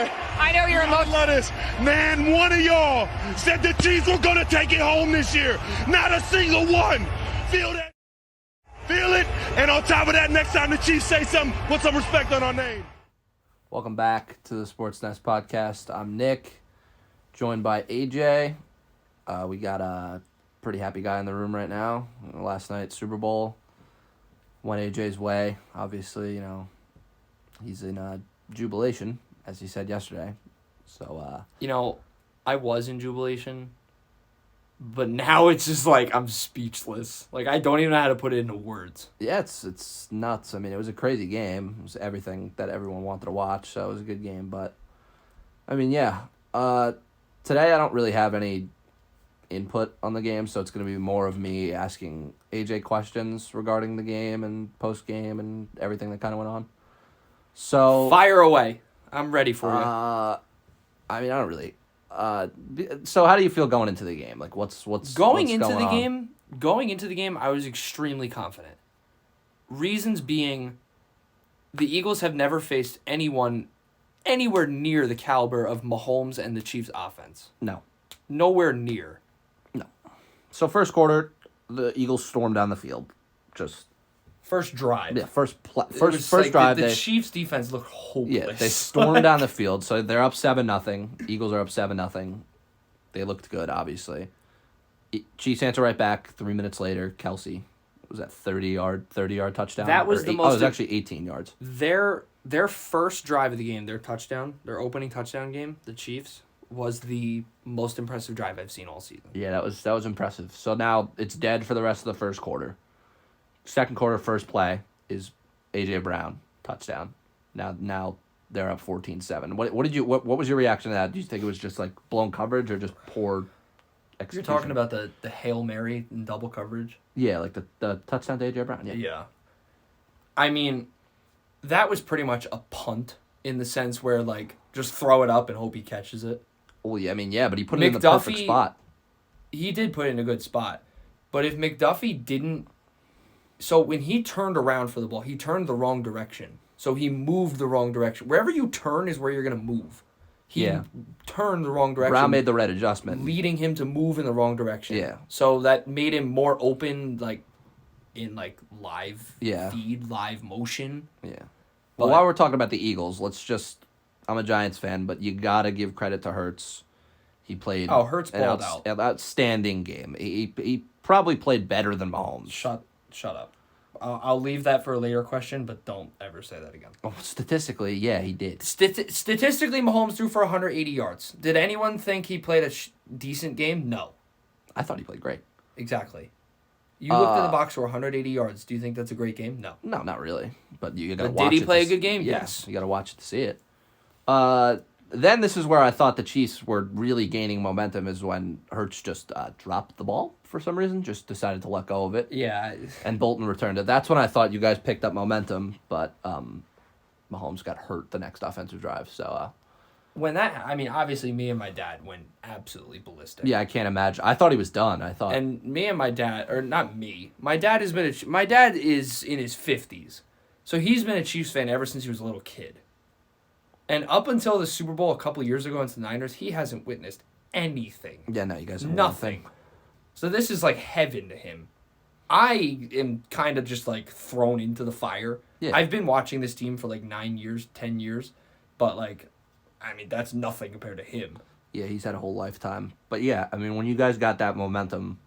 man. I know you're emotional. Lettuce. Man, one of y'all said the Chiefs were going to take it home this year. Not a single one. Feel that? Feel it? And on top of that, next time the Chiefs say something, put some respect on our name. Welcome back to the Sports Nest podcast. I'm Nick, joined by AJ. We got a pretty happy guy in the room right now. Last night, Super Bowl went AJ's way. Obviously, you know, he's in jubilation, as he said yesterday. So, I was in jubilation, but now it's just like I'm speechless. Like, I don't even know how to put it into words. yeah, it's nuts. I mean, it was a crazy game. It was everything that everyone wanted to watch, so it was a good game. But, I mean, yeah. Today I don't really have any input on the game, so it's going to be more of me asking AJ questions regarding the game and post-game and everything that kind of went on. So Fire away. I'm ready for you. I mean, I don't really. So how do you feel going into the game? Like, what's Going into going the on? game? Going into the game, I was extremely confident. Reasons being, the Eagles have never faced anyone anywhere near the caliber of Mahomes and the Chiefs' offense. No. Nowhere near. No. So first quarter, the Eagles stormed down the field. Just First drive. yeah, first It was first like drive. The Chiefs' defense looked hopeless. Yeah, they stormed down the field. So they're up 7-0. Eagles are up 7-0. They looked good, obviously. Chiefs answer right back. 3 minutes later, Kelce was that 30-yard touchdown. That was the most. Oh, it was actually 18 yards. Their first drive of the game, their opening touchdown game, the Chiefs, was the most impressive drive I've seen all season. Yeah, that was impressive. So now it's dead for the rest of the first quarter. Second quarter, first play is AJ Brown touchdown. Now they're up 14-7. What was your reaction to that? Do you think it was just like blown coverage or just poor execution? You're talking about the Hail Mary in double coverage? Yeah, like the touchdown to AJ Brown. Yeah. Yeah. I mean, that was pretty much a punt in the sense where, like, just throw it up and hope he catches it. Well, yeah, I mean, yeah, but he put it in the perfect spot. He did put it in a good spot. But if McDuffie didn't... So when he turned around for the ball, he turned the wrong direction. So he moved the wrong direction. Wherever you turn is where you're going to move. He turned the wrong direction. Brown made the right adjustment. Leading him to move in the wrong direction. Yeah. So that made him more open, like, in, like, live feed, live motion. Yeah. Well, while we're talking about the Eagles, I'm a Giants fan, but you got to give credit to Hurts. He played Hurts balled out. An outstanding game. He probably played better than Mahomes. Shut up. I'll leave that for a later question, but don't ever say that again. Oh, statistically, yeah, he did. Statistically, Mahomes threw for 180 yards. Did anyone think he played a decent game? No. I thought he played great. Exactly. You looked at the box for 180 yards. Do you think that's a great game? No. No, not really. But you got to watch it. Did he play a good game? Yes. You got to watch it to see it. Then this is where I thought the Chiefs were really gaining momentum is when Hurts just dropped the ball for some reason, just decided to let go of it. Yeah. And Bolton returned it. That's when I thought you guys picked up momentum, but Mahomes got hurt the next offensive drive. So obviously me and my dad went absolutely ballistic. yeah, I can't imagine. I thought he was done. And me and my dad, or not me, my dad is in his 50s. So he's been a Chiefs fan ever since he was a little kid. And up until the Super Bowl a couple years ago against the Niners, he hasn't witnessed anything. Yeah, no, you guys have nothing. So this is like heaven to him. I am kind of just like thrown into the fire. Yeah. I've been watching this team for like 9 years, 10 years, but like, I mean, that's nothing compared to him. Yeah, he's had a whole lifetime. But yeah, I mean, when you guys got that momentum,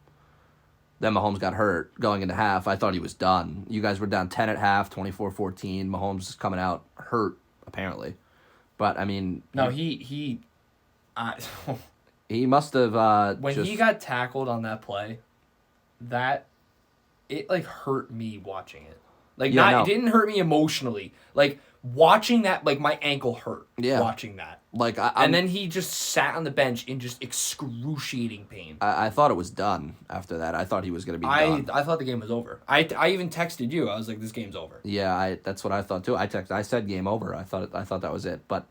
then Mahomes got hurt going into half. I thought he was done. You guys were down 10 at half, 24-14. Mahomes is coming out hurt, apparently. But, I mean... No, he must have when he got tackled on that play, it, like, hurt me watching it. Like, it didn't hurt me emotionally. Like, watching that, like, my ankle hurt watching that. Like, and then he just sat on the bench in just excruciating pain. I thought it was done after that. I thought he was going to be done. I thought the game was over. I even texted you. I was like, this game's over. Yeah, that's what I thought, too. I said game over. I thought that was it, but...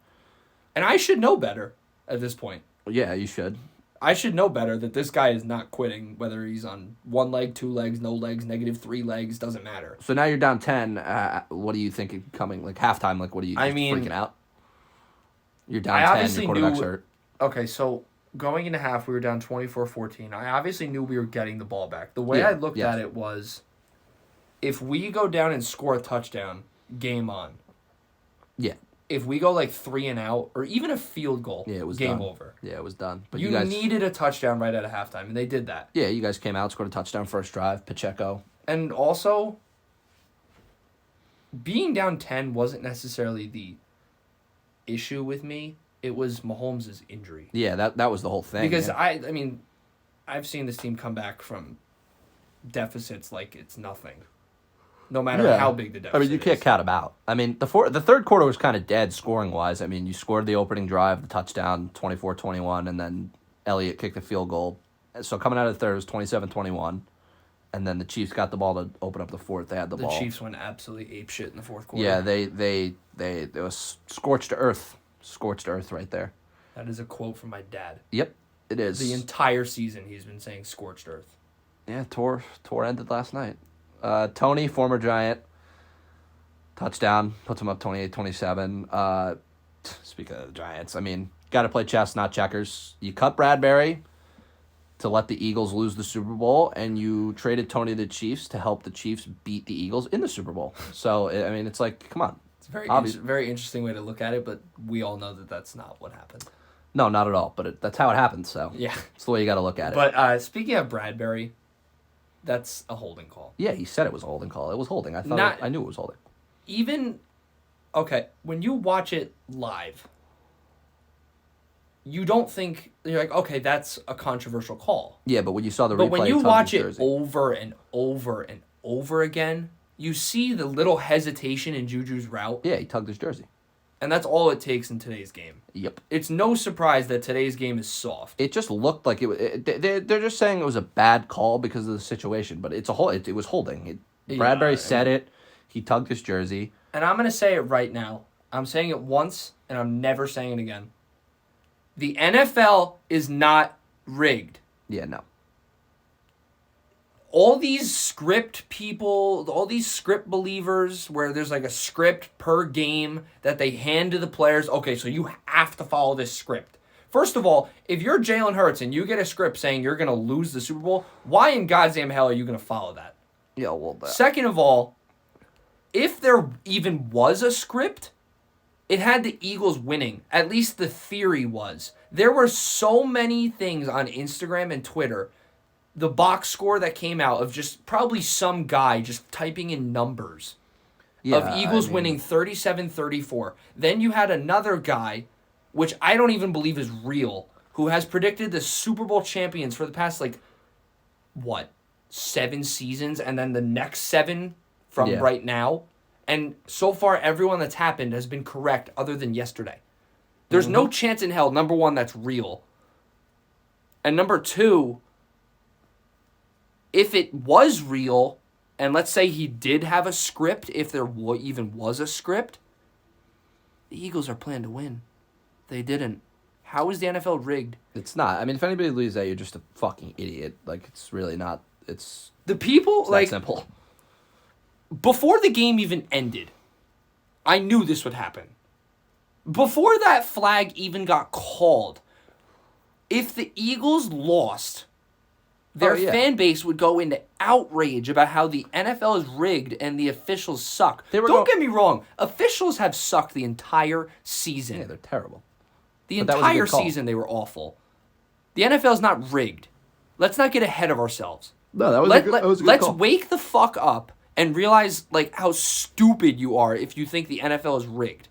And I should know better at this point. Yeah, you should. I should know better that this guy is not quitting, whether he's on 1 leg, 2 legs, no legs, -3 legs, doesn't matter. So now you're down 10. What do you think coming, like, halftime? Like, what are you freaking out? You're down I 10, obviously your quarterback's knew- hurt. Okay, so going into half, we were down 24-14. I obviously knew we were getting the ball back. The way Yeah, I looked yes. at it was, if we go down and score a touchdown, game on. Yeah. If we go like 3 and out, or even a field goal, Yeah, it was game done. over. Yeah, it was done. But You guys needed a touchdown right at a halftime, and they did that. Yeah, you guys came out, scored a touchdown first drive, Pacheco. And also, being down 10 wasn't necessarily the issue with me. It was Mahomes' injury. Yeah, that was the whole thing. Because yeah. I mean, I've seen this team come back from deficits like it's nothing. No matter how big the deficit I mean, you can't is. count them out. I mean, the third quarter was kind of dead scoring-wise. I mean, you scored the opening drive, the touchdown, 24-21, and then Elliott kicked the field goal. So coming out of the third, it was 27-21. And then the Chiefs got the ball to open up the fourth. They had the ball. The Chiefs went absolutely apeshit in the fourth quarter. Yeah, it was scorched earth. Scorched earth right there. That is a quote from my dad. Yep, it is. The entire season he's been saying scorched earth. Yeah, tour ended last night. Tony, former Giant, touchdown, puts him up 28-27. Speaking of the Giants, I mean, got to play chess, not checkers. You cut Bradbury to let the Eagles lose the Super Bowl, and you traded Tony to the Chiefs to help the Chiefs beat the Eagles in the Super Bowl. So, I mean, it's like, come on. It's a very Obvious. very interesting way to look at it, but we all know that that's not what happened. No, not at all, but that's how it happens, so. Yeah. It's the way you got to look at it. But speaking of Bradbury, that's a holding call. Yeah, he said it was a holding call. It was holding. I thought Not- I knew it was holding. Even, okay, when you watch it live, you don't think, you're like, okay, that's a controversial call. Yeah, but when you saw the replay, But when you tugged watch his it jersey. over and over and over again, you see the little hesitation in Juju's route, Yeah, he tugged his jersey. and that's all it takes in today's game. Yep. It's no surprise that today's game is soft. It just looked like they're just saying it was a bad call because of the situation, but it was holding. Bradbury Yeah, said it. He tugged his jersey. And I'm going to say it right now. I'm saying it once, and I'm never saying it again. The NFL is not rigged. Yeah, no. All these script people, all these script believers, where there's like a script per game that they hand to the players. Okay, so you have to follow this script. First of all, if you're Jalen Hurts and you get a script saying you're going to lose the Super Bowl, why in God's damn hell are you going to follow that? Yeah, well, Second of all, if there even was a script, it had the Eagles winning. At least the theory was. There were so many things on Instagram and Twitter. The box score that came out of just probably some guy just typing in numbers of Eagles winning 37-34. Then you had another guy, which I don't even believe is real, who has predicted the Super Bowl champions for the past, 7 seasons, and then the next 7 from right now. And so far, everyone that's happened has been correct other than yesterday. There's no chance in hell, number one, that's real. And number two, if it was real, and let's say he did have a script, if there even was a script, the Eagles are planned to win. They didn't. How is the NFL rigged? It's not. I mean, if anybody believes that, you're just a fucking idiot. Like, it's really not. It's The people, that simple. Before the game even ended, I knew this would happen. Before that flag even got called, if the Eagles lost, their fan base would go into outrage about how the NFL is rigged and the officials suck. Don't get me wrong. Officials have sucked the entire season. Yeah, they're terrible. The But that was a entire good call. season, they were awful. The NFL is not rigged. Let's not get ahead of ourselves. No, that was a good Let's call. wake the fuck up and realize how stupid you are if you think the NFL is rigged.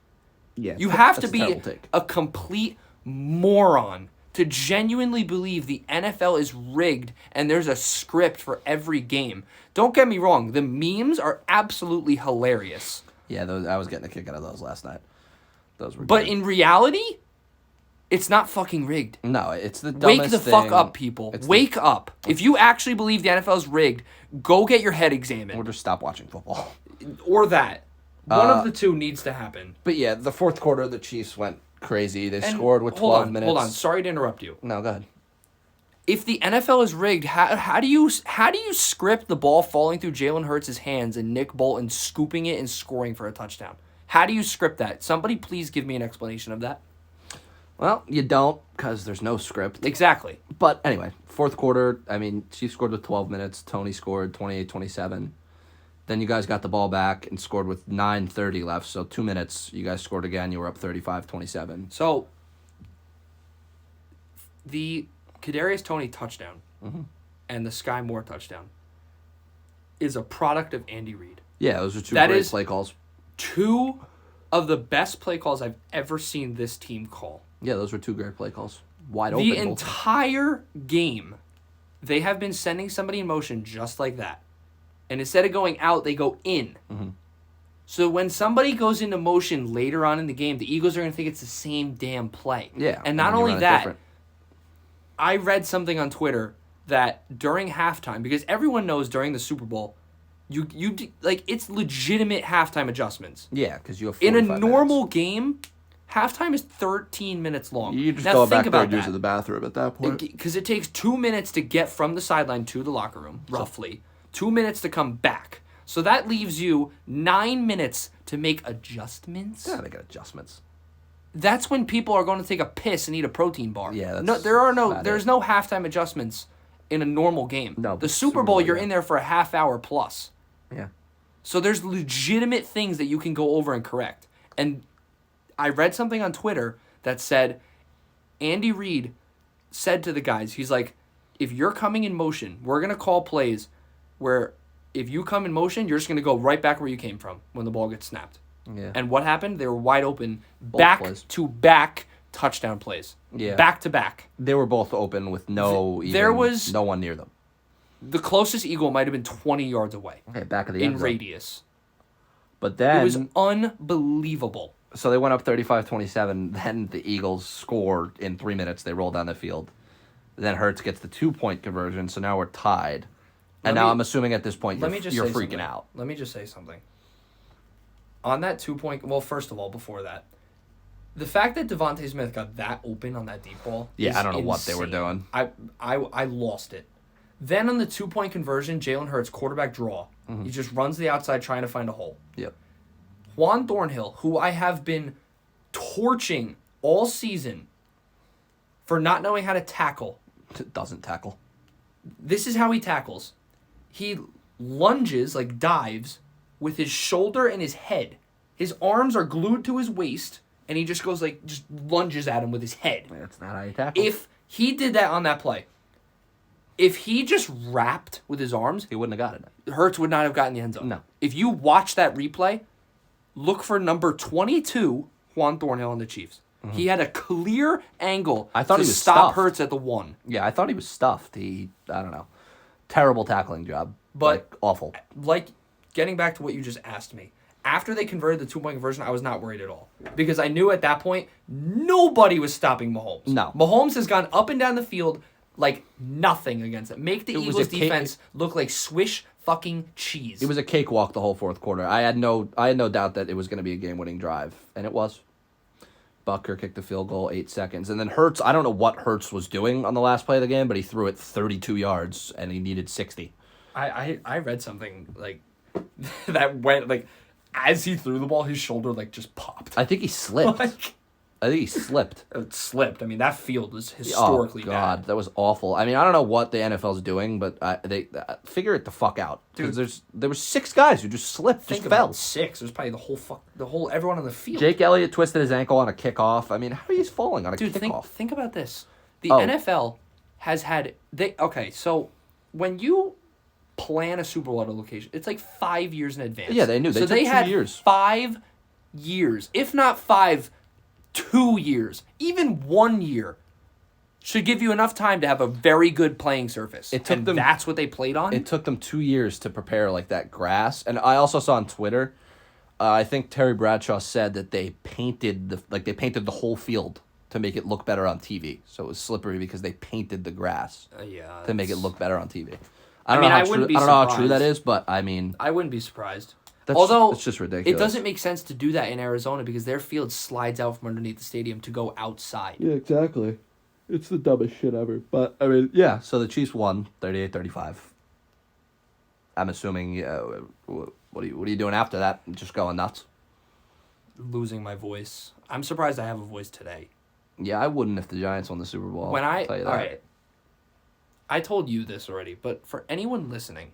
Yeah, You have to that's a be terrible take. a complete moron to genuinely believe the NFL is rigged and there's a script for every game. Don't get me wrong, the memes are absolutely hilarious. Yeah, I was getting a kick out of those last night. Those were. But good. in reality, it's not fucking rigged. No, it's the dumbest Wake the thing. fuck up, people. It's Wake up. If you actually believe the NFL is rigged, go get your head Or examined. just stop watching football. Or that. One of the two needs to happen. But yeah, the fourth quarter, the Chiefs went crazy. They scored with 12 minutes. Hold on. Sorry to interrupt you. No, go ahead. If the NFL is rigged, how do you script the ball falling through Jalen Hurts' hands and Nick Bolton scooping it and scoring for a touchdown? How do you script that? Somebody please give me an explanation of that. Well, you don't because there's no script. Exactly. But anyway, fourth quarter, I mean, Chiefs scored with 12 minutes. Tony scored 28-27. Then you guys got the ball back and scored with 9:30 left. So 2 minutes, you guys scored again. You were up 35-27. So the Kadarius Toney touchdown and the Sky Moore touchdown is a product of Andy Reid. Yeah, those are two That great is- play calls. Two of the best play calls I've ever seen this team call. Yeah, those were two great play calls. Wide open. The both. entire game, they have been sending somebody in motion just like that. And instead of going out, they go in. So when somebody goes into motion later on in the game, the Eagles are going to think it's the same damn play. Yeah. And not you only run it that, different. I read something on Twitter that during halftime, because everyone knows during the Super Bowl, it's legitimate halftime adjustments. Yeah, because you have In a 45 normal game, halftime is 13 minutes long. minutes. You just Now go think back there about and use that. the bathroom at that point. Because it takes 2 minutes to get from the sideline to the locker room, roughly. 2 minutes to come back. So that leaves you 9 minutes to make adjustments. Yeah, they got adjustments. That's when people are going to take a piss and eat a protein bar. Yeah, that's there's no halftime adjustments in a normal game. No, the but Super Bowl, you're yeah. in there for a half hour plus. Yeah. So there's legitimate things that you can go over and correct. And I read something on Twitter that said Andy Reid said to the guys, he's like, if you're coming in motion, we're going to call plays where if you come in motion, you're just going to go right back where you came from when the ball gets snapped. Yeah. And what happened? They were wide open, Both back plays. to back touchdown plays. Yeah. Back to back. They were both open with no one near them. The closest Eagle might have been 20 yards away Okay, back of the in end zone. radius. But then It was unbelievable. so they went up 35-27. Then the Eagles scored in 3 minutes. They rolled down the field. Then Hurts gets the 2-point conversion. So now we're tied. And Let now me- I'm assuming at this point Let me just you're say freaking something. out. Let me just say something. On that 2-point, well, first of all, before that, the fact that Devontae Smith got that open on that deep ball, Yeah, is I don't know what they were insane. doing. I lost it. Then on the 2-point conversion, Jalen Hurts quarterback draw. He just runs the outside trying to find a hole. Yep. Juan Thornhill, who I have been torching all season for not knowing how to tackle. Doesn't tackle. This is how he tackles. He lunges, like dives, with his shoulder and his head. His arms are glued to his waist, and he just goes just lunges at him with his head. That's not how you tackle. If he did that on that play, if he just wrapped with his arms, He wouldn't have got it. Hurts would not have gotten the end zone. No. If you watch that replay, look for number 22, Juan Thornhill on the Chiefs. He had a clear angle I thought to he was stop stuffed. Hurts at the 1. Yeah, I thought he was stuffed. I don't know. Terrible tackling job. But- awful. Like, getting back to what you just asked me, after they converted the 2-point conversion, I was not worried at all. Because I knew at that point, nobody was stopping Mahomes. No. Mahomes has gone up and down the field like nothing against it. Make the It was Eagles a cake- defense look like swish fucking cheese. It was a cakewalk the whole fourth quarter. I had no doubt that it was going to be a game-winning drive, and it was. Bucker kicked the field goal, 8 seconds. And then Hurts, I don't know what Hurts was doing on the last play of the game, but he threw it 32 yards, and he needed 60. I read something like that went like as he threw the ball, his shoulder like just popped. I think he slipped. Like, I think he slipped. it slipped. I mean, that field was historically Oh, God, bad. that was awful. I mean, I don't know what the NFL's doing, but they figure it the fuck out. Dude. Because there were 6 guys who just slipped, Think just fell. about 6. There's probably the whole everyone on the field. Jake Elliott twisted his ankle on a kickoff. I mean, how are you falling on a Dude, kickoff? think about this. The Oh. NFL has had so when you plan a Super Bowl at a location, it's like 5 years in advance. Yeah, they knew. They so took they 2 had years. 5 years, if not 5, 2 years, even 1 year should give you enough time to have a very good playing surface. It took and them- that's what they played on. It took them 2 years to prepare like that grass. And I also saw on Twitter, I think Terry Bradshaw said that they painted the whole field to make it look better on TV. So it was slippery because they painted the grass yeah, to make it look better on TV. I don't mean, know I how true, wouldn't be I don't know how true surprised. that is, but I mean, I wouldn't be surprised. that's, Although it's just ridiculous. it doesn't make sense to do that in Arizona because their field slides out from underneath the stadium to go outside. Yeah, exactly. It's the dumbest shit ever. But, I mean, yeah. So the Chiefs won 38-35. I'm assuming, what are you doing after that? Just going nuts? Losing my voice. I'm surprised I have a voice today. Yeah, I wouldn't if the Giants won the Super Bowl. I'll tell you that. All right, I told you this already, but for anyone listening,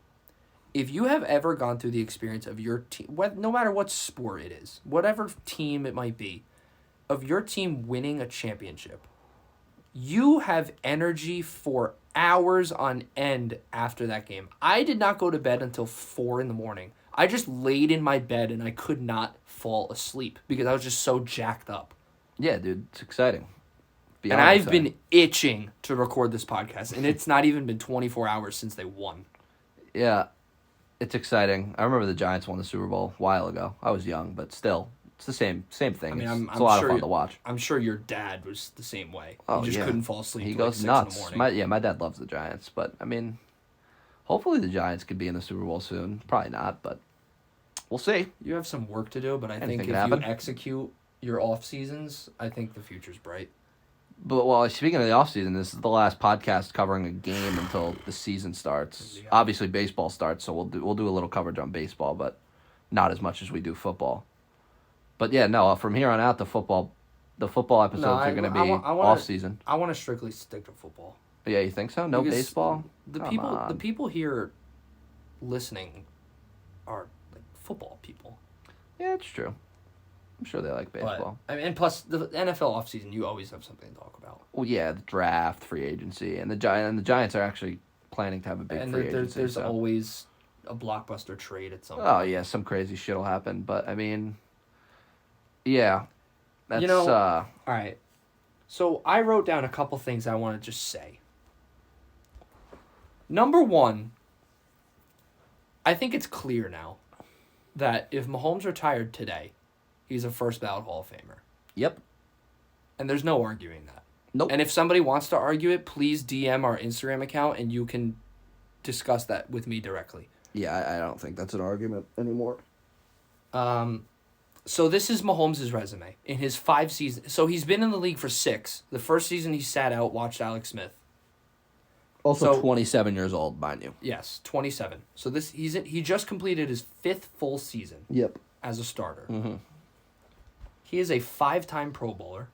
if you have ever gone through the experience of your team, no matter what sport it is, whatever team it might be, of your team winning a championship, you have energy for hours on end after that game. I did not go to bed until 4 a.m. I just laid in my bed and I could not fall asleep because I was just so jacked up. Yeah, dude, it's exciting. And I've been itching to record this podcast, and it's not even been 24 hours since they won. Yeah, it's exciting. I remember the Giants won the Super Bowl a while ago. I was young, but still, it's the same thing. I mean, it's a lot of fun to watch. I'm sure your dad was the same way. Oh, he just yeah. couldn't fall asleep. He till goes like 6 nuts. in the morning. My dad loves the Giants, but I mean, hopefully the Giants could be in the Super Bowl soon. Probably not, but we'll see. You have some work to do, but I Anything think can if happen. you execute your off seasons, I think the future's bright. But well, speaking of the offseason, this is the last podcast covering a game until the season starts. Yeah. Obviously, baseball starts, so we'll do a little coverage on baseball, but not as much as we do football. But yeah, no, from here on out, the football episodes are going to be off season. I want to strictly stick to football. Yeah, you think so? No Because baseball? The Come people on. the people here listening are like football people. Yeah, it's true. I'm sure they like baseball. But, I mean, and plus the NFL offseason, you always have something to talk about. Well, yeah, the draft, free agency, and the Giants are actually planning to have a big And free agency. there's so. always a blockbuster trade at some point. Oh yeah, some crazy shit will happen, but I mean, yeah, that's all right. So I wrote down a couple things I want to just say. Number one, I think it's clear now that if Mahomes retired today, he's a first ballot Hall of Famer. Yep. And there's no arguing that. Nope. And if somebody wants to argue it, please DM our Instagram account and you can discuss that with me directly. Yeah, I don't think that's an argument anymore. So this is Mahomes' resume in his 5 seasons. So he's been in the league for 6. The first season he sat out, watched Alex Smith. Also, So- 27 years old, mind you. Yes, 27. So he just completed his 5th full season Yep. as a starter. Mm-hmm. He is a 5-time Pro Bowler,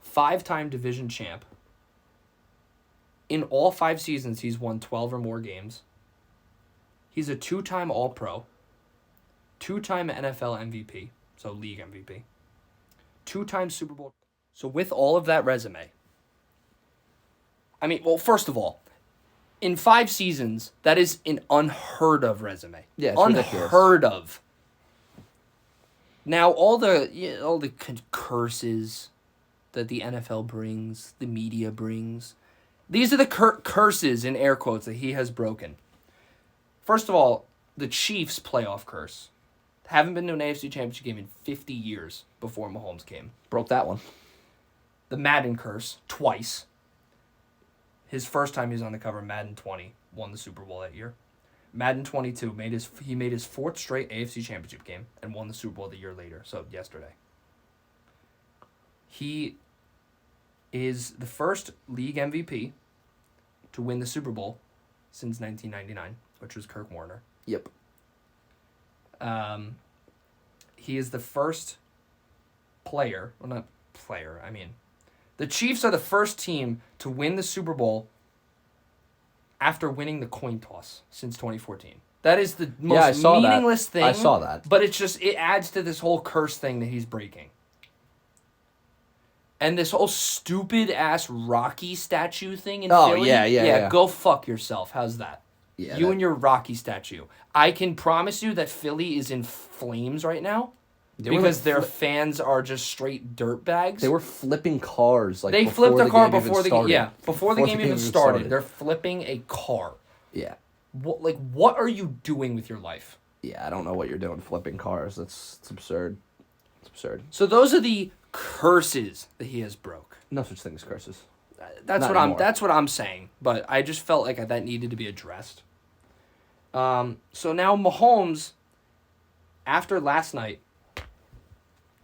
5-time division champ. In all 5 seasons, he's won 12 or more games. He's a 2-time All-Pro, 2-time NFL MVP, so league MVP, 2-time Super Bowl. So with all of that resume, I mean, well, first of all, in 5 seasons, that is an unheard of resume. Yeah, it's unheard of. Now, all the curses that the NFL brings, the media brings, these are the curses, in air quotes, that he has broken. First of all, the Chiefs' playoff curse. Haven't been to an AFC Championship game in 50 years before Mahomes came. Broke that one. The Madden curse, twice. His first time he was on the cover, Madden 20, won the Super Bowl that year. Madden 22, he made his 4th straight AFC Championship game and won the Super Bowl the year later, so yesterday. He is the first league MVP to win the Super Bowl since 1999, which was Kirk Warner. Yep. He is the first player, well, not player, I mean, the Chiefs are the first team to win the Super Bowl after winning the coin toss since 2014. That is the most meaningless thing. I saw that. But it adds to this whole curse thing that he's breaking. And this whole stupid ass Rocky statue thing in Philly. Yeah. Go fuck yourself. How's that? Yeah, You and your Rocky statue. I can promise you that Philly is in flames right now because their fans are just straight dirtbags. They were flipping cars. They flipped a car before the game. Yeah, before the game even started. They're flipping a car. Yeah. What are you doing with your life? Yeah, I don't know what you're doing flipping cars. It's absurd. It's absurd. So those are the curses that he has broke. No such thing as curses. That's Not what anymore. that's what I'm saying. But I just felt like that needed to be addressed. So now Mahomes, after last night,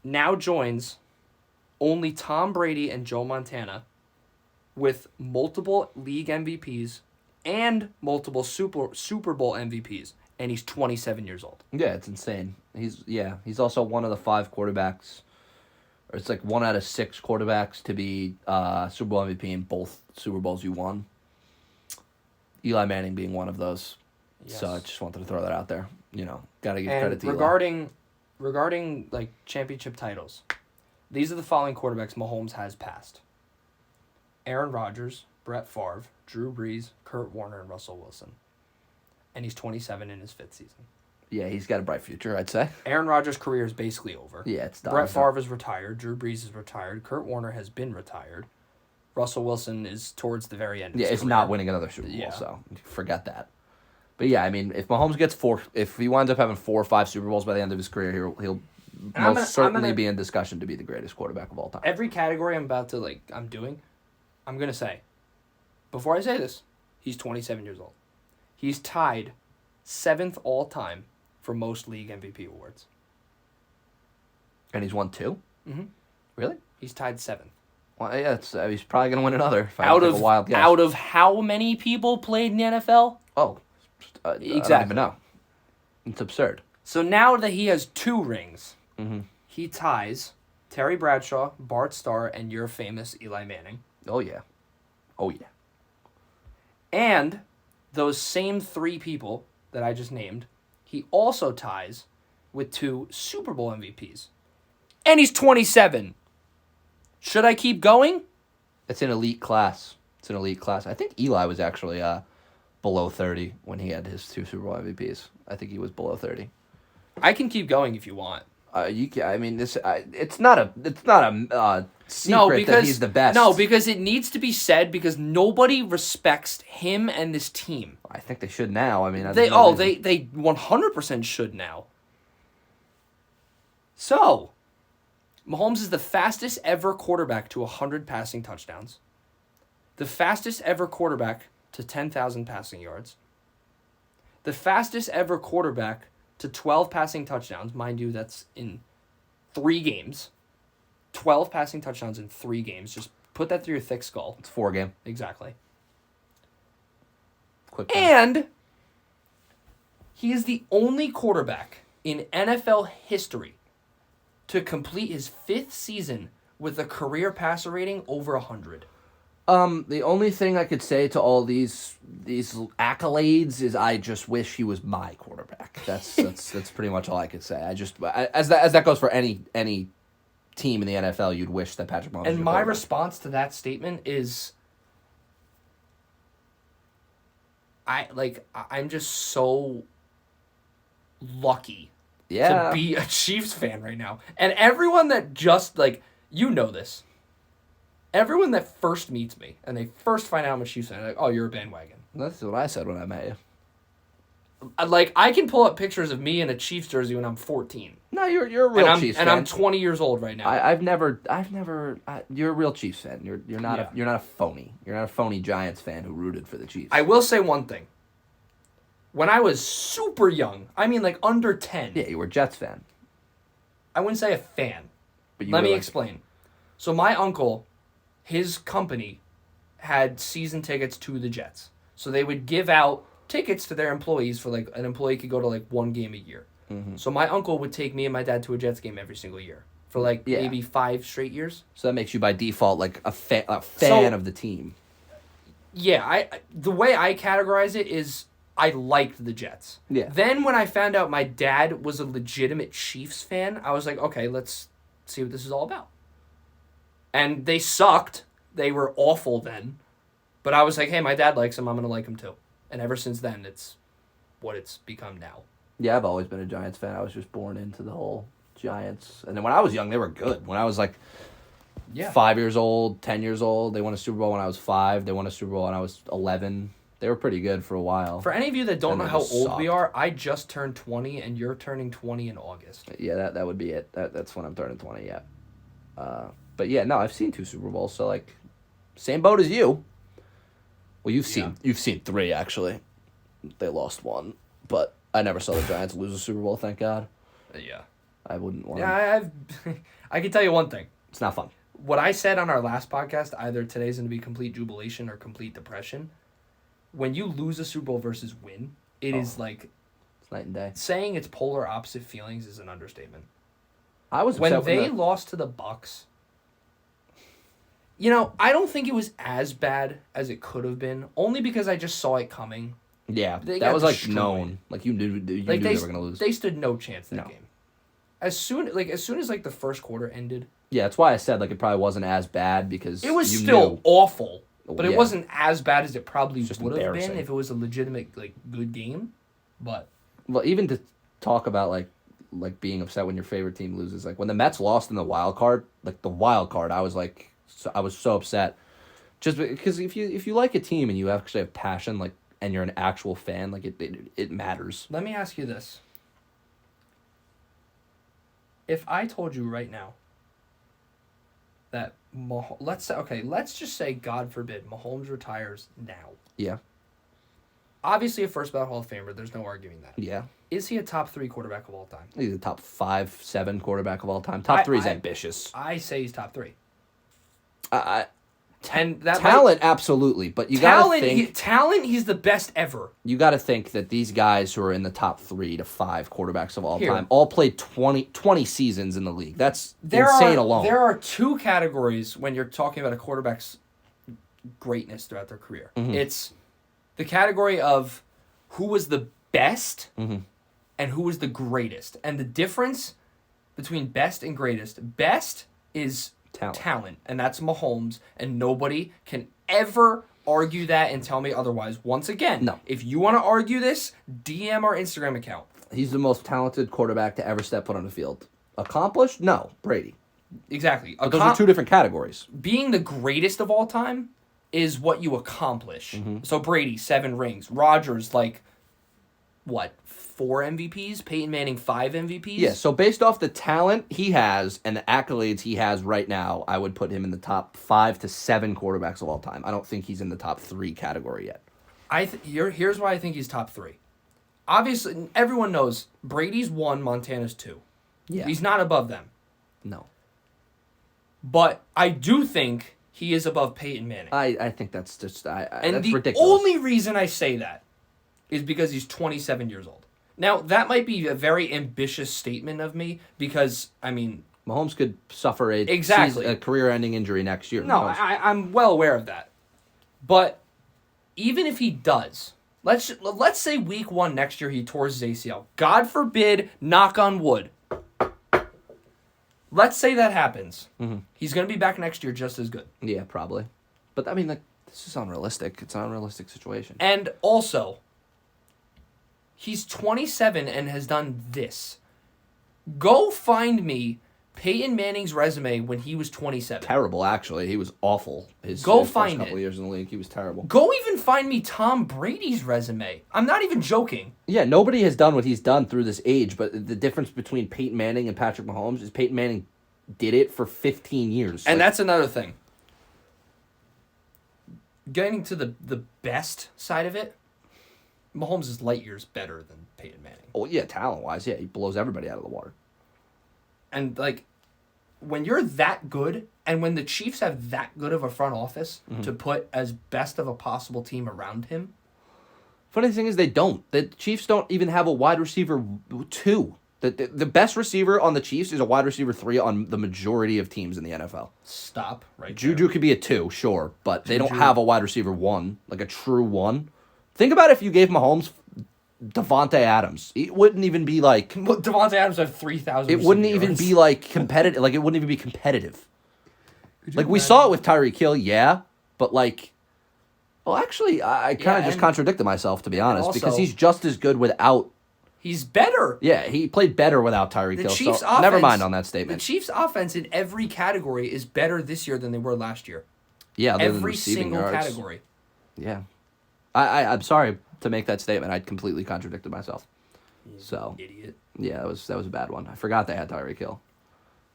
now joins only Tom Brady and Joe Montana with multiple league MVPs and multiple Super Bowl MVPs, and he's 27 years old. Yeah, it's insane. He's also one of the 5 quarterbacks, or it's like 1 out of 6 quarterbacks to be Super Bowl MVP in both Super Bowls you won. Eli Manning being one of those. Yes. So I just wanted to throw that out there. Got to give And credit to Eli. regarding like championship titles, these are the following quarterbacks Mahomes has passed: Aaron Rodgers, Brett Favre, Drew Brees, Kurt Warner, and Russell Wilson. And he's 27 in his 5th season. Yeah, he's got a bright future, I'd say. Aaron Rodgers' career is basically over. Yeah, it's done. Brett Favre is retired. Drew Brees is retired. Kurt Warner has been retired. Russell Wilson is towards the very end of his it's career. not winning another Super Bowl, Yeah. so forget that. But yeah, I mean, if Mahomes gets 4, if he winds up having 4 or 5 Super Bowls by the end of his career, he'll certainly be in discussion to be the greatest quarterback of all time. Every category I'm going to say, before I say this, he's 27 years old. He's tied 7th all time for most league MVP awards. And he's won 2? Mm-hmm. Really? He's tied 7th. Well, yeah, he's probably going to win another. If I Out take of a wild guess. out of how many people played in the NFL? Oh, I don't Exactly. even know. It's absurd. So now that he has 2 rings, Mm-hmm. he ties Terry Bradshaw, Bart Starr, and your famous Eli Manning. Oh, yeah. Oh, yeah. And those same 3 people that I just named, he also ties with 2 Super Bowl MVPs. And he's 27. Should I keep going? It's an elite class. I think Eli was actually below 30 when he had his 2 Super Bowl MVPs. I think he was below 30. I can keep going if you want. I mean, it's not a secret that he's the best. No, because it needs to be said because nobody respects him and this team. I think they should now. I mean, They 100% should now. So, Mahomes is the fastest ever quarterback to 100 passing touchdowns, the fastest ever quarterback to 10,000 passing yards, the fastest ever quarterback to 12 passing touchdowns. Mind you, that's in 3 games. 12 passing touchdowns in 3 games. Just put that through your thick skull. It's 4 game. Exactly. Quick. And he is the only quarterback in NFL history to complete his 5th season with a career passer rating over 100. The only thing I could say to all these accolades is I just wish he was my quarterback. That's pretty much all I could say. As that goes for any team in the NFL, you'd wish that Patrick Mahomes was And your my quarterback. response to that statement is I'm just so lucky to be a Chiefs fan right now. And everyone that just this. Everyone that first meets me and they first find out I'm a Chiefs fan, they're like, "Oh, you're a bandwagon." That's what I said when I met you. I can pull up pictures of me in a Chiefs jersey when I'm 14. No, you're a real Chiefs fan. And I'm 20 years old right now. I've never. You're a real Chiefs fan. You're not Yeah. you're not a phony. You're not a phony Giants fan who rooted for the Chiefs. I will say one thing. When I was super young, I mean like under 10. Yeah, you were a Jets fan. I wouldn't say a fan. But Let me explain. So my uncle, his company had season tickets to the Jets. So they would give out tickets to their employees for an employee could go to 1 game a year. Mm-hmm. So my uncle would take me and my dad to a Jets game every single year for maybe 5 straight years. So that makes you by default a fan of the team. Yeah, the way I categorize it is I liked the Jets. Yeah. Then when I found out my dad was a legitimate Chiefs fan, I was like, okay, let's see what this is all about. And they sucked. They were awful then. But I was like, hey, my dad likes them. I'm going to like them too. And ever since then, it's what it's become now. Yeah, I've always been a Giants fan. I was just born into the whole Giants. And then when I was young, they were good. When I was 5 years old, 10 years old, they won a Super Bowl when I was 5. They won a Super Bowl when I was 11. They were pretty good for a while. For any of you that don't And know they how just old we sucked. are, I just turned 20 and you're turning 20 in August. Yeah, that would be it. That's when I'm turning 20, yeah. But yeah, no, I've seen 2 Super Bowls, so same boat as you. Well, you've seen 3 actually. They lost 1, but I never saw the Giants lose a Super Bowl. Thank God. Yeah. I wouldn't want. Yeah, I can tell you one thing. It's not fun. What I said on our last podcast, either today's going to be complete jubilation or complete depression. When you lose a Super Bowl versus win, it is It's night and day. saying it's polar opposite feelings is an understatement. I was when upset they lost to the Bucks. I don't think it was as bad as it could have been, only because I just saw it coming. Yeah, They that got was like destroyed. known. Like you knew they were gonna lose. They stood no chance that No. game. As soon as like the first quarter ended, Yeah, that's why I said like it probably wasn't as bad because it was you still knew. awful, but it Yeah. wasn't as bad as it probably It's just would have been embarrassing. if it was a legitimate like good game. But Well, even to talk about like being upset when your favorite team loses, like when the Mets lost in the wild card, I was like, I was so upset, just because if you like a team and you actually have passion, like, and you're an actual fan, like it matters. let me ask you this: if I told you right now that let's just say, God forbid, Mahomes retires now. Yeah, Obviously, a first ballot Hall of Famer. There's no arguing that. yeah. Is he a top 3 quarterback of all time? He's the top 5, 7 quarterback of all time. Top 3 is I- ambitious. I say he's top 3. I And that talent, absolutely, but you gotta think. talent, he's the best ever. You got to think that these guys who are in the top 3 to 5 quarterbacks of all Here. time all played 20 seasons in the league. That's insane alone. There are 2 categories when you're talking about a quarterback's greatness throughout their career. Mm-hmm. It's the category of who was the best Mm-hmm. and who was the greatest. And the difference between best and greatest, best is talent, and that's Mahomes, and nobody can ever argue that and tell me otherwise. Once again, No. if you want to argue this, DM our Instagram account. He's the most talented quarterback to ever step foot on the field. Accomplished? No, Brady. Exactly. But those are 2 different categories. Being the greatest of all time is what you accomplish. Mm-hmm. So Brady, 7 rings. Rodgers, 4 MVPs? Peyton Manning, 5 MVPs? Yeah, so based off the talent he has and the accolades he has right now, I would put him in the top 5 to 7 quarterbacks of all time. I don't think he's in the top 3 category yet. Here's why I think he's top 3. Obviously, everyone knows Brady's 1, Montana's 2. Yeah. He's not above them. No. But I do think he is above Peyton Manning. I think that's just And that's the ridiculous. only reason I say that is because he's 27 years old. Now, that might be a very ambitious statement of me because, Mahomes could suffer Exactly. a career-ending injury next year. no, Who knows? I'm well aware of that. But even if he does, let's say week 1 next year he tore his ACL. God forbid, knock on wood. Let's say that happens. Mm-hmm. He's going to be back next year just as good. Yeah, probably. But this is unrealistic. It's an unrealistic situation. And also, he's 27 and has done this. Go find me Peyton Manning's resume when he was 27. Terrible, actually. He was awful. His Go first find couple it. years in the league, he was terrible. Go even find me Tom Brady's resume. I'm not even joking. Yeah, nobody has done what he's done through this age, but the difference between Peyton Manning and Patrick Mahomes is Peyton Manning did it for 15 years. And that's another thing. Getting to the best side of it, Mahomes is light years better than Peyton Manning. Oh, yeah, talent-wise, yeah, he blows everybody out of the water. And, when you're that good, and when the Chiefs have that good of a front office to put as best of a possible team around him. Funny thing is, they don't. The Chiefs don't even have a wide receiver 2. The best receiver on the Chiefs is a wide receiver 3 on the majority of teams in the NFL. Stop right Juju could be a 2, sure, but they don't Juju- have a wide receiver 1, like a true 1. Think about if you gave Mahomes Devontae Adams. It wouldn't even be like... there. Devontae Adams had 3,000 It wouldn't receiving even yards. be like competitive. Like, it wouldn't even be competitive. Like, we saw it with Tyreek Hill, yeah, but well, actually, I kind of just and- contradicted myself, to be honest, also- because he's just as good without... He's better. Yeah, he played better without Tyreek The Hill, Chiefs' so offense, never mind on that The statement. Chiefs' offense in every category is better this year than they were last year. Yeah, other than Every receiving single yards. category. Yeah. I'm sorry to make that statement. I completely contradicted myself. So, Idiot. yeah, that was a bad one. I forgot they had Tyreek Hill.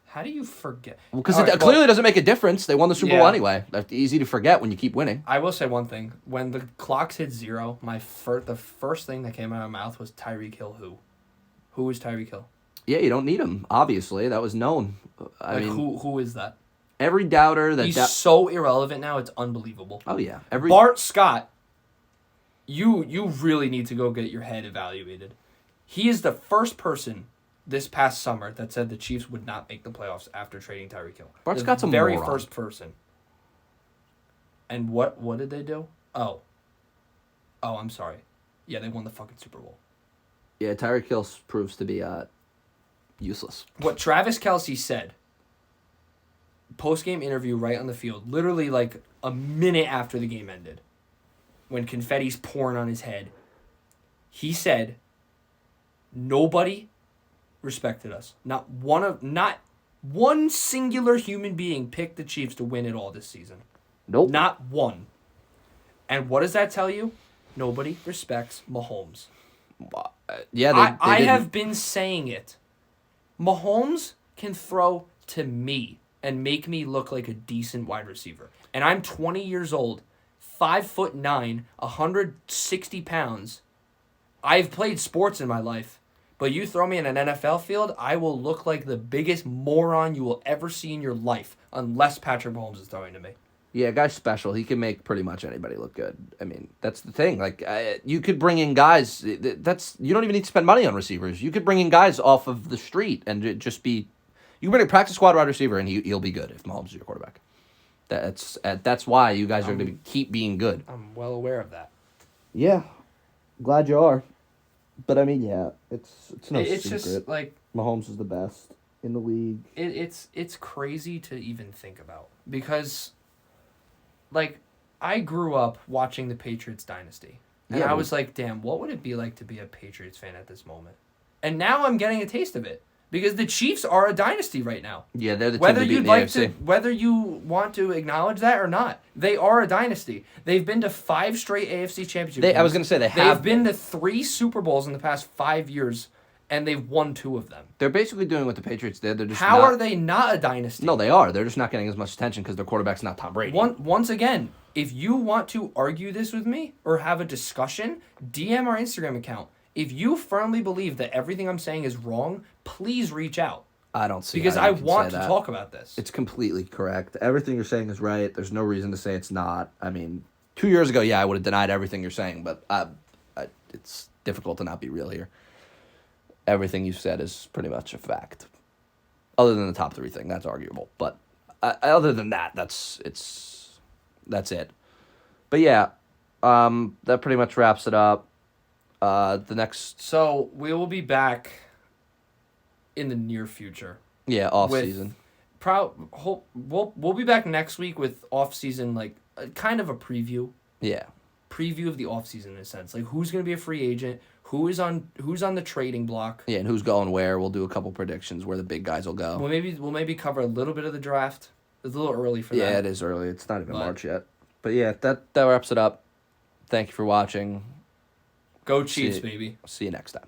How do you forget? Well, because All it right, clearly doesn't make a difference. They won the Super Bowl Yeah. anyway. That's easy to forget when you keep winning. I will say one thing. When the clocks hit 0, the first thing that came out of my mouth was Tyreek Hill who? Who is Tyreek Hill? Yeah, you don't need him, obviously. That was known. I mean, who is that? every doubter that... He's so irrelevant now, it's unbelievable. Oh, yeah. Every Bart Scott, you really need to go get your head evaluated. He is the first person this past summer that said the Chiefs would not make the playoffs after trading Tyreek Hill. Bart's The got some very moron. first person. And what did they do? Oh, I'm sorry. Yeah, they won the fucking Super Bowl. Yeah, Tyreek Hill proves to be useless. What Travis Kelce said, post-game interview right on the field, literally like a minute after the game ended, when confetti's pouring on his head, he said, nobody respected us. Not one singular human being picked the Chiefs to win it all this season. Nope. Not one. And what does that tell you? Nobody respects Mahomes. Yeah, I didn't. have been saying it. Mahomes can throw to me and make me look like a decent wide receiver. And I'm 20 years old, 5'9", 160 pounds. I've played sports in my life. But you throw me in an NFL field, I will look like the biggest moron you will ever see in your life, unless Patrick Mahomes is throwing to me. Yeah, guy's special. He can make pretty much anybody look good. I mean, that's the thing. Like, you could bring in guys. You don't even need to spend money on receivers. You could bring in guys off of the street and just be. You can bring a practice squad wide receiver and he'll be good if Mahomes is your quarterback. That's why you guys are going to keep being good. I'm well aware of that. Yeah, glad you are. But I mean, yeah, it's no It's secret. just like Mahomes is the best in the league. it's crazy to even think about because, like, I grew up watching the Patriots dynasty, and Yeah, I was like, damn, what would it be like to be a Patriots fan at this moment? And now I'm getting a taste of it because the Chiefs are a dynasty right now. Yeah, they're the team Whether to beat you'd in the like AFC. to, whether you want to acknowledge that or not, they are a dynasty. They've been to 5 straight AFC championship games. I was going to say they have. They've been to 3 Super Bowls in the past 5 years, and they've won 2 of them. They're basically doing what the Patriots did. They're just How not, are they not a dynasty? No, they are. They're just not getting as much attention because their quarterback's not Tom Brady. Once again, if you want to argue this with me or have a discussion, DM our Instagram account. If you firmly believe that everything I'm saying is wrong, please reach out. I don't see Because how you I can want say to that. talk about this. It's completely correct. Everything you're saying is right. There's no reason to say it's not. I mean, 2 years ago, yeah, I would have denied everything you're saying, but it's difficult to not be real here. Everything you said is pretty much a fact. Other than the top 3 thing, that's arguable. But other than that, that's it. But yeah, that pretty much wraps it up. The next, So we will be back in the near future. yeah, off season. We'll be back next week with off season, like kind of a preview Yeah. of the off season in a sense. Like who's going to be a free agent, who's on the trading block. Yeah, and who's going where? We'll do a couple predictions where the big guys will go. We'll maybe cover a little bit of the draft. It's a little early for that. Yeah, it is early. It's not even But- March yet. But yeah, that wraps it up. Thank you for watching. Go Chiefs, baby. See you next time.